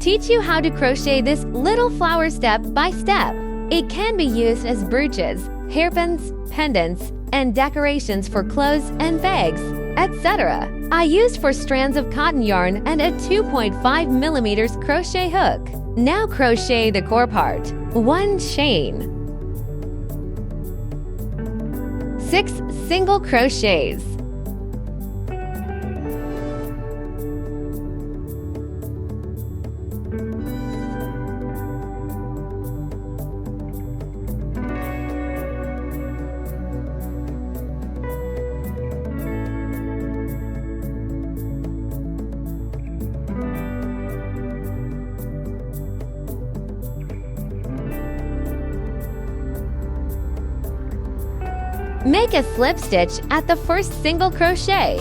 teach you how to crochet this little flower step by step. It can be used as brooches, hairpins, pendants, and decorations for clothes and bags, etc. I used 4 strands of cotton yarn and a 2.5 millimeters crochet hook. Now crochet the core part. 1 chain, 6 single crochets, 'Make a slip stitch at the first single crochet.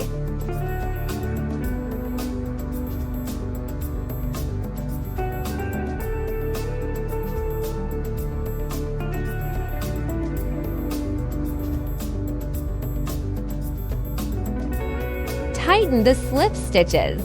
Tighten the slip stitches.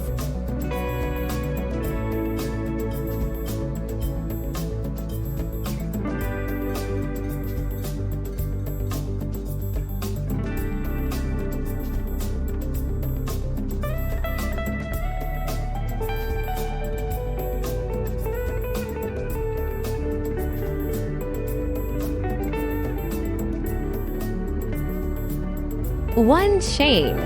One chain,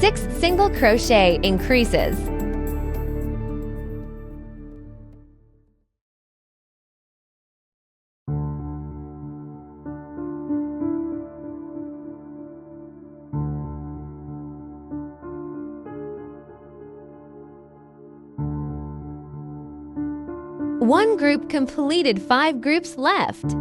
6 single crochet increases, one group completed, 5 groups left.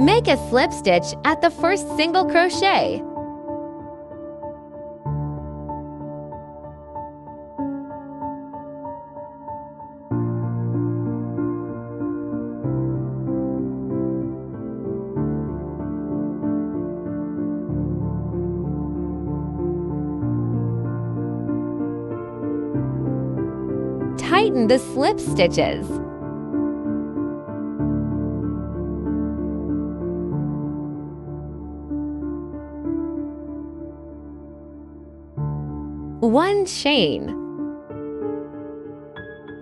Make a slip stitch at the first single crochet. Tighten the slip stitches. One chain,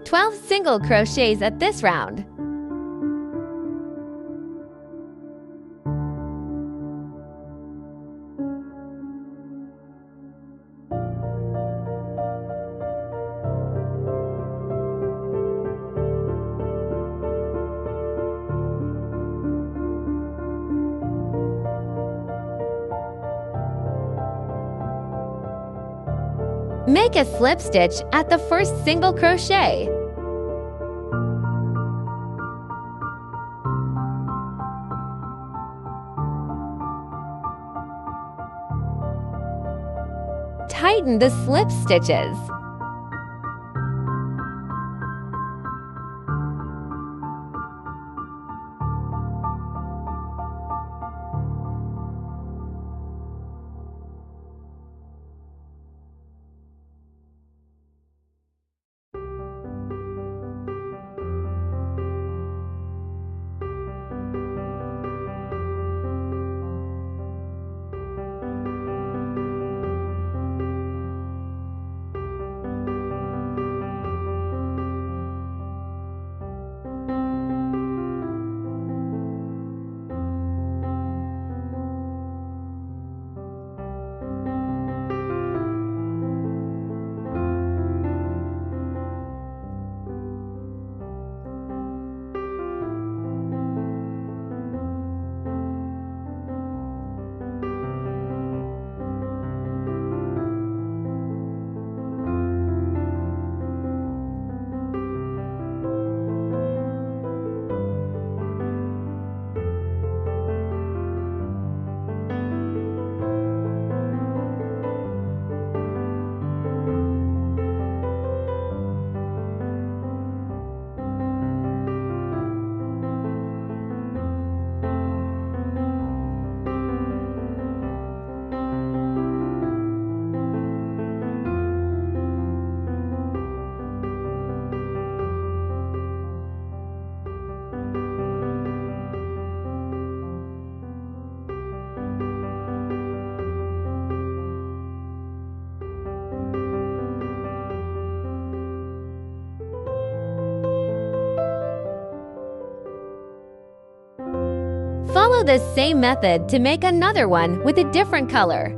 12 single crochets at this round. Make a slip stitch at the first single crochet. Tighten the slip stitches. Follow this same method to make another one with a different color.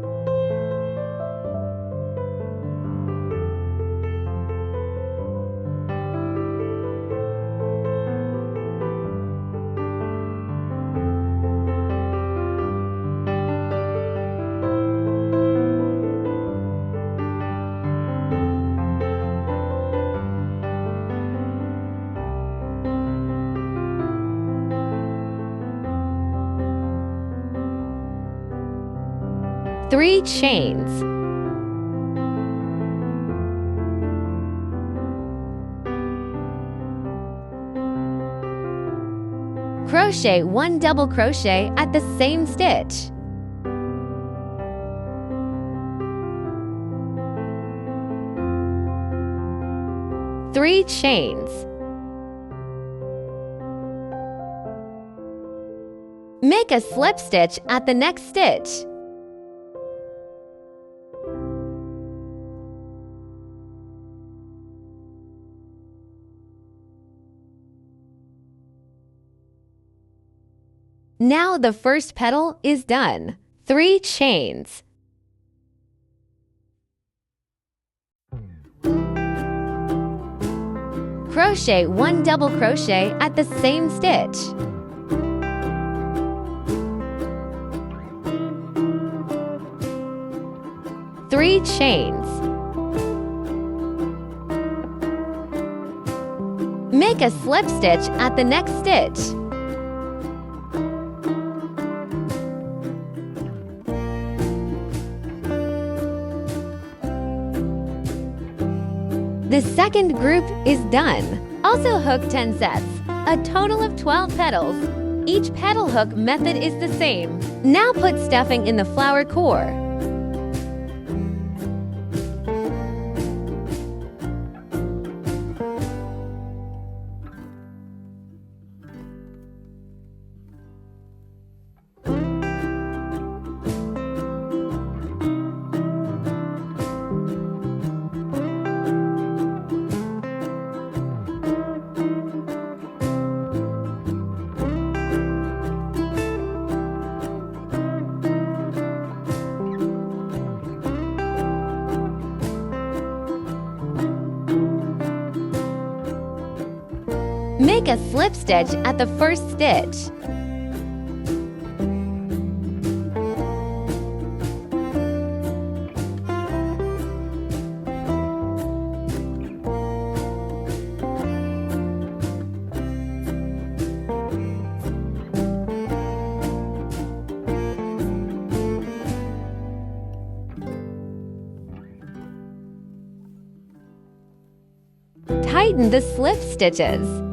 Three chains. Crochet 1 double crochet at the same stitch. Three chains. Make a slip stitch at the next stitch. Now the first petal is done. Three chains. Crochet 1 double crochet at the same stitch. Three chains. Make a slip stitch at the next stitch. The second group is done. Also hook 10 sets, a total of 12 petals. Each petal hook method is the same. Now put stuffing in the flower core. Make a slip stitch at the first stitch. Tighten the slip stitches.